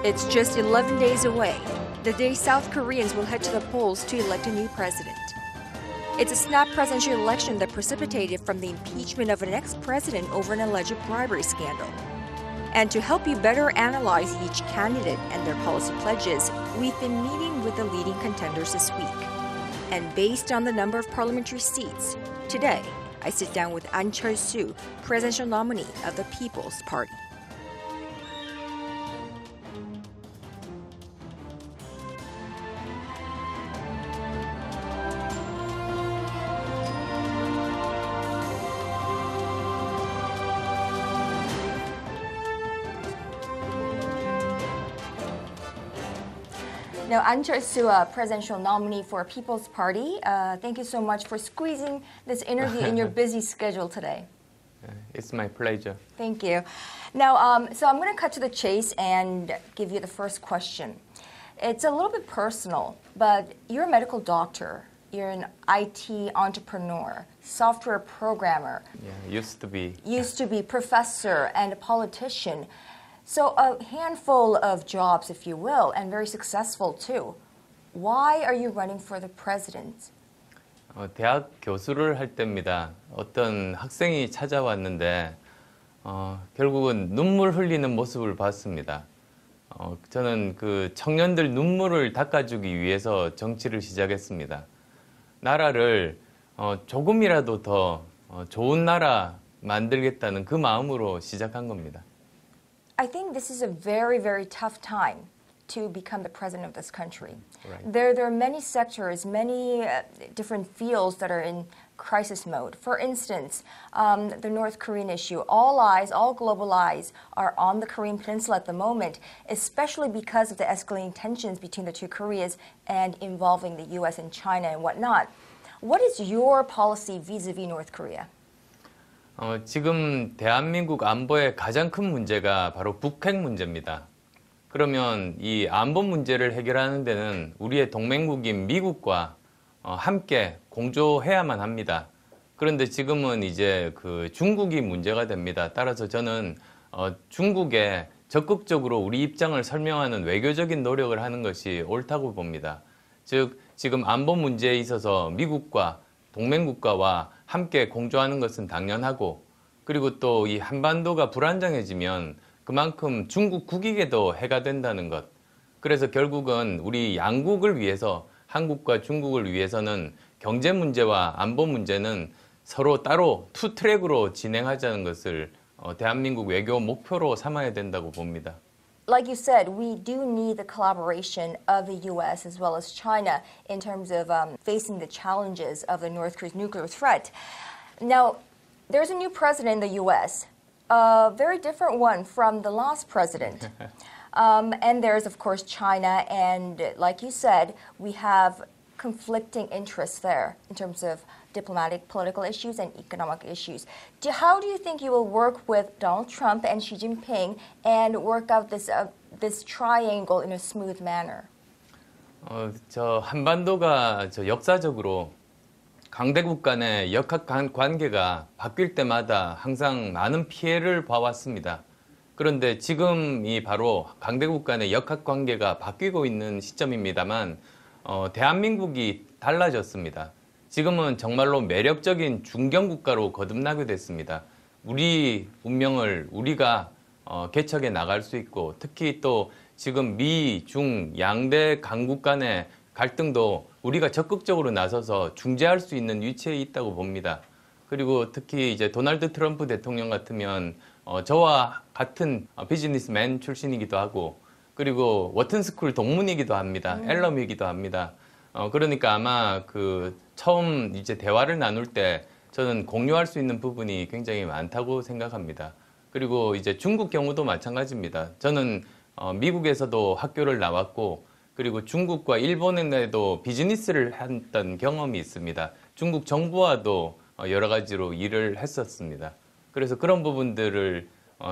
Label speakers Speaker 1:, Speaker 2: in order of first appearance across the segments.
Speaker 1: It's just 11 days away, the day South Koreans will head to the polls to elect a new president. It's a snap presidential election that precipitated from the impeachment of an ex-president over an alleged bribery scandal. And to help you better analyze each candidate and their policy pledges, we've been meeting with the leading contenders this week. And based on the number of parliamentary seats, today I sit down with Ahn Cheol-soo, presidential nominee of the People's Party. Now, Ahn Cheol-soo, presidential nominee for People's Party, thank you so much for squeezing this interview in your busy schedule today.
Speaker 2: It's my pleasure.
Speaker 1: Thank you. Now, so I'm going to cut to the chase and give you the first question. It's a little bit personal, but you're a medical doctor. You're an IT entrepreneur, software programmer.
Speaker 2: Yeah, used to be.
Speaker 1: Used to be professor and a politician. So a handful of jobs, if you will, and very successful too. Why are you running for the president?
Speaker 2: 대학 교수를 할 때입니다. 어떤 학생이 찾아왔는데 결국은 눈물 흘리는 모습을 봤습니다. 저는 그 청년들 눈물을 닦아주기 위해서 정치를 시작했습니다. 나라를 조금이라도 더 좋은 나라 만들겠다는 그 마음으로 시작한 겁니다.
Speaker 1: I think this is a very, very tough time to become the president of this country.
Speaker 2: Right.
Speaker 1: There are many sectors, many different fields that are in crisis mode. For instance, the North Korean issue. All eyes, all global eyes are on the Korean Peninsula at the moment, especially because of the escalating tensions between the two Koreas and involving the U.S. and China and whatnot. What is your policy vis-a-vis North Korea?
Speaker 2: 지금 대한민국 안보의 가장 큰 문제가 바로 북핵 문제입니다. 그러면 이 안보 문제를 해결하는 데는 우리의 동맹국인 미국과 함께 공조해야만 합니다. 그런데 지금은 이제 그 중국이 문제가 됩니다. 따라서 저는 중국에 적극적으로 우리 입장을 설명하는 외교적인 노력을 하는 것이 옳다고 봅니다. 즉 지금 안보 문제에 있어서 미국과 동맹국가와 함께 공조하는 것은 당연하고, 그리고 또 이 한반도가 불안정해지면 그만큼 중국 국익에도 해가 된다는 것. 그래서 결국은 우리 양국을 위해서, 한국과 중국을 위해서는 경제 문제와 안보 문제는 서로 따로 투 트랙으로 진행하자는 것을 대한민국 외교 목표로 삼아야 된다고 봅니다.
Speaker 1: Like you said, we do need the collaboration of the U.S. as well as China in terms of facing the challenges of the North Korea's nuclear threat. Now, there's a new president in the U.S., a very different one from the last president. And there's, of course, China, and like you said, we have conflicting interests there in terms of diplomatic, political issues and economic issues. How do you think you will work with Donald Trump and Xi Jinping and work out this triangle in a smooth manner?
Speaker 2: 저 한반도가 역사적으로 강대국 간의 역학 관계가 바뀔 때마다 항상 많은 피해를 봐왔습니다. 그런데 지금이 바로 강대국 간의 역학 관계가 바뀌고 있는 시점입니다만 대한민국이 달라졌습니다. 지금은 정말로 매력적인 중견국가로 거듭나게 됐습니다. 우리 운명을 우리가 개척해 나갈 수 있고, 특히 또 지금 미, 중, 양대 강국 간의 갈등도 우리가 적극적으로 나서서 중재할 수 있는 위치에 있다고 봅니다. 그리고 특히 이제 도널드 트럼프 대통령 같으면 저와 같은 비즈니스맨 출신이기도 하고, 그리고 워튼스쿨 동문이기도 합니다. 앨럼이기도 합니다. 그러니까 아마 그 처음 이제 대화를 나눌 때 저는 공유할 수 있는 부분이 굉장히 많다고 생각합니다. 그리고 이제 중국 경우도 마찬가지입니다. 저는 미국에서도 학교를 나왔고, 그리고 중국과 일본에도 비즈니스를 했던 경험이 있습니다. 중국 정부와도 여러 가지로 일을 했었습니다. 그래서 그런 부분들을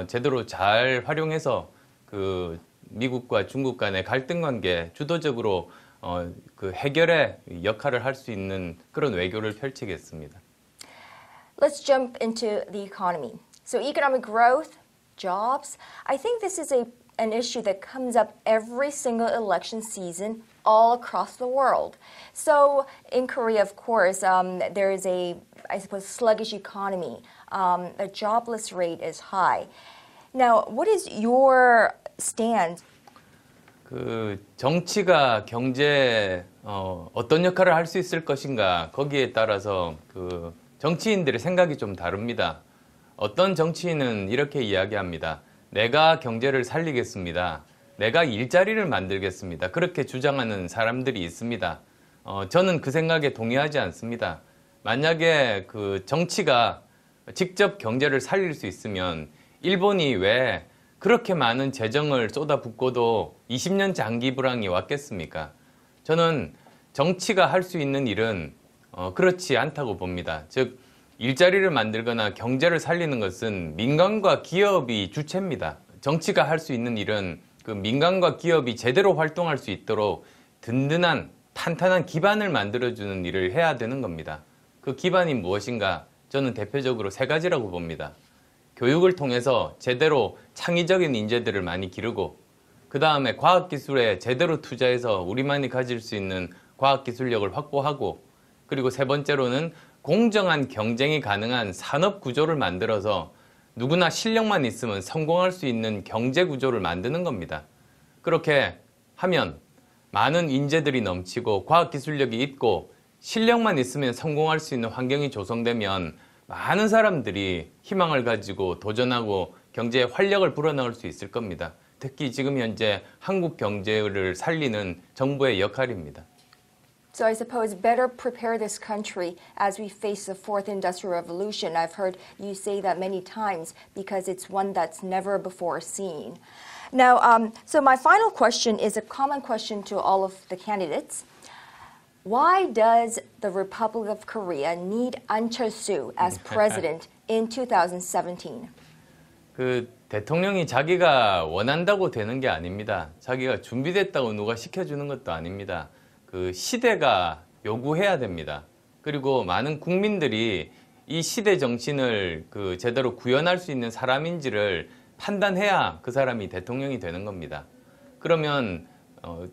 Speaker 2: 제대로 잘 활용해서 그 미국과 중국 간의 갈등 관계 주도적으로 그 해결의 역할을 할 수 있는 그런 외교를 펼치겠습니다.
Speaker 1: Let's jump into the economy. So economic growth, jobs. I think this is a an issue that comes up every single election season all across the world. So in Korea, of course, there is I suppose, sluggish economy. The jobless rate is high. Now, what is your stand?
Speaker 2: 그 정치가 경제에 어떤 역할을 할 수 있을 것인가 거기에 따라서 그 정치인들의 생각이 좀 다릅니다. 어떤 정치인은 이렇게 이야기합니다. 내가 경제를 살리겠습니다. 내가 일자리를 만들겠습니다. 그렇게 주장하는 사람들이 있습니다. 저는 그 생각에 동의하지 않습니다. 만약에 그 정치가 직접 경제를 살릴 수 있으면 일본이 왜 그렇게 많은 재정을 쏟아붓고도 20년 장기 불황이 왔겠습니까? 저는 정치가 할 수 있는 일은 그렇지 않다고 봅니다. 즉 일자리를 만들거나 경제를 살리는 것은 민간과 기업이 주체입니다. 정치가 할 수 있는 일은 그 민간과 기업이 제대로 활동할 수 있도록 든든한 탄탄한 기반을 만들어주는 일을 해야 되는 겁니다. 그 기반이 무엇인가? 저는 대표적으로 세 가지라고 봅니다. 교육을 통해서 제대로 창의적인 인재들을 많이 기르고 그 다음에 과학기술에 제대로 투자해서 우리만이 가질 수 있는 과학기술력을 확보하고 그리고 세 번째로는 공정한 경쟁이 가능한 산업 구조를 만들어서 누구나 실력만 있으면 성공할 수 있는 경제 구조를 만드는 겁니다. 그렇게 하면 많은 인재들이 넘치고 과학기술력이 있고 실력만 있으면 성공할 수 있는 환경이 조성되면 많은 사람들이 희망을 가지고 도전하고 경제에 활력을 불어넣을 수 있을 겁니다. 특히 지금 현재 한국 경제를 살리는 정부의 역할입니다.
Speaker 1: So I suppose better prepare this country as we face the fourth industrial revolution. I've heard you say that many times because it's one that's never before seen. Now, so my final question is a common question to all of the candidates. Why does the Republic of Korea need Ahn Cheol-soo as president in 2017?
Speaker 2: 그 대통령이 자기가 원한다고 되는 게 아닙니다. 자기가 준비됐다고 누가 시켜주는 것도 아닙니다. 그 시대가 요구해야 됩니다. 그리고 많은 국민들이 이 시대 정신을 그 제대로 구현할 수 있는 사람인지를 판단해야 그 사람이 대통령이 되는 겁니다. 그러면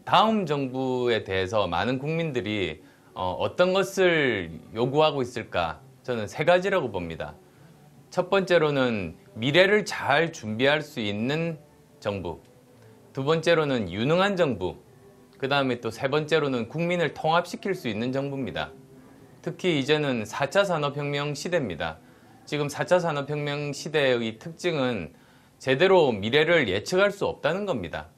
Speaker 2: 다음 정부에 대해서 많은 국민들이 어떤 것을 요구하고 있을까? 저는 세 가지라고 봅니다. 첫 번째로는 미래를 잘 준비할 수 있는 정부. 두 번째로는 유능한 정부. 그 다음에 또 세 번째로는 국민을 통합시킬 수 있는 정부입니다. 특히 이제는 4차 산업혁명 시대입니다. 지금 4차 산업혁명 시대의 특징은 제대로 미래를 예측할 수 없다는 겁니다.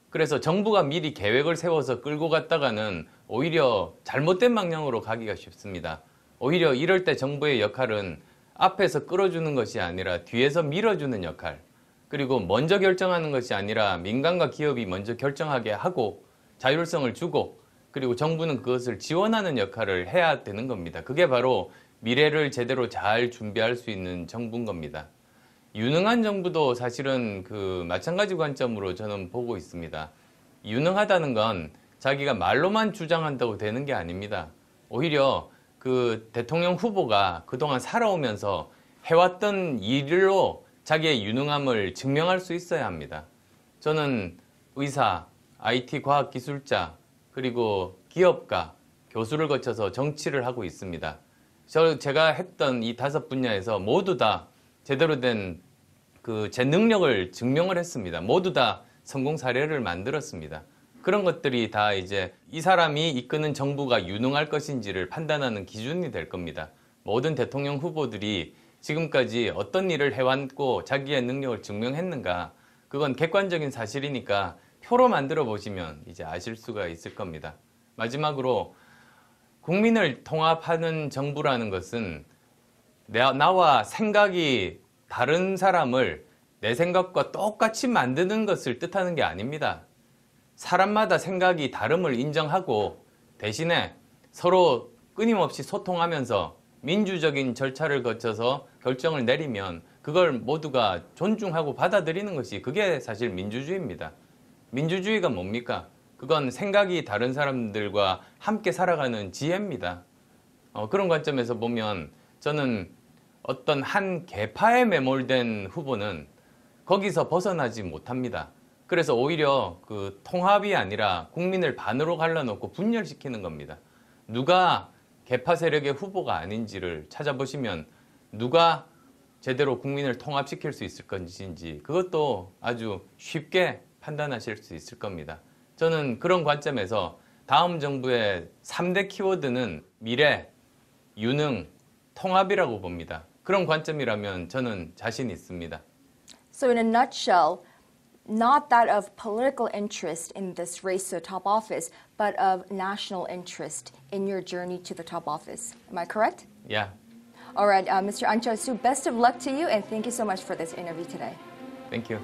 Speaker 2: 그래서 정부가 미리 계획을 세워서 끌고 갔다가는 오히려 잘못된 방향으로 가기가 쉽습니다. 오히려 이럴 때 정부의 역할은 앞에서 끌어주는 것이 아니라 뒤에서 밀어주는 역할, 그리고 먼저 결정하는 것이 아니라 민간과 기업이 먼저 결정하게 하고 자율성을 주고 그리고 정부는 그것을 지원하는 역할을 해야 되는 겁니다. 그게 바로 미래를 제대로 잘 준비할 수 있는 정부인 겁니다. 유능한 정부도 사실은 그 마찬가지 관점으로 저는 보고 있습니다. 유능하다는 건 자기가 말로만 주장한다고 되는 게 아닙니다. 오히려 그 대통령 후보가 그동안 살아오면서 해왔던 일로 자기의 유능함을 증명할 수 있어야 합니다. 저는 의사, IT 과학기술자, 그리고 기업가, 교수를 거쳐서 정치를 하고 있습니다. 제가 했던 이 5분야에서 모두 다 제대로 된 제 능력을 증명을 했습니다. 모두 다 성공 사례를 만들었습니다. 그런 것들이 다 이제 이 사람이 이끄는 정부가 유능할 것인지를 판단하는 기준이 될 겁니다. 모든 대통령 후보들이 지금까지 어떤 일을 해왔고 자기의 능력을 증명했는가, 그건 객관적인 사실이니까 표로 만들어 보시면 이제 아실 수가 있을 겁니다. 마지막으로 국민을 통합하는 정부라는 것은 나와 생각이 다른 사람을 내 생각과 똑같이 만드는 것을 뜻하는 게 아닙니다. 사람마다 생각이 다름을 인정하고 대신에 서로 끊임없이 소통하면서 민주적인 절차를 거쳐서 결정을 내리면 그걸 모두가 존중하고 받아들이는 것이 그게 사실 민주주의입니다. 민주주의가 뭡니까? 그건 생각이 다른 사람들과 함께 살아가는 지혜입니다. 그런 관점에서 보면 저는 어떤 한 계파에 매몰된 후보는 거기서 벗어나지 못합니다. 그래서 오히려 그 통합이 아니라 국민을 반으로 갈라놓고 분열시키는 겁니다. 누가 개파 세력의 후보가 아닌지를 찾아보시면 누가 제대로 국민을 통합시킬 수 있을 건지 그것도 아주 쉽게 판단하실 수 있을 겁니다. 저는 그런 관점에서 다음 정부의 3대 키워드는 미래, 유능, 통합이라고 봅니다. 그런 관점이라면 저는 자신 있습니다.
Speaker 1: So in a nutshell, not that of political interest in this race to the top office, but of national interest in your journey to the top office. Am I correct?
Speaker 2: Yeah.
Speaker 1: All right, Mr. An Cheol-soo, best of luck to you, and thank you so much for this interview today.
Speaker 2: Thank you.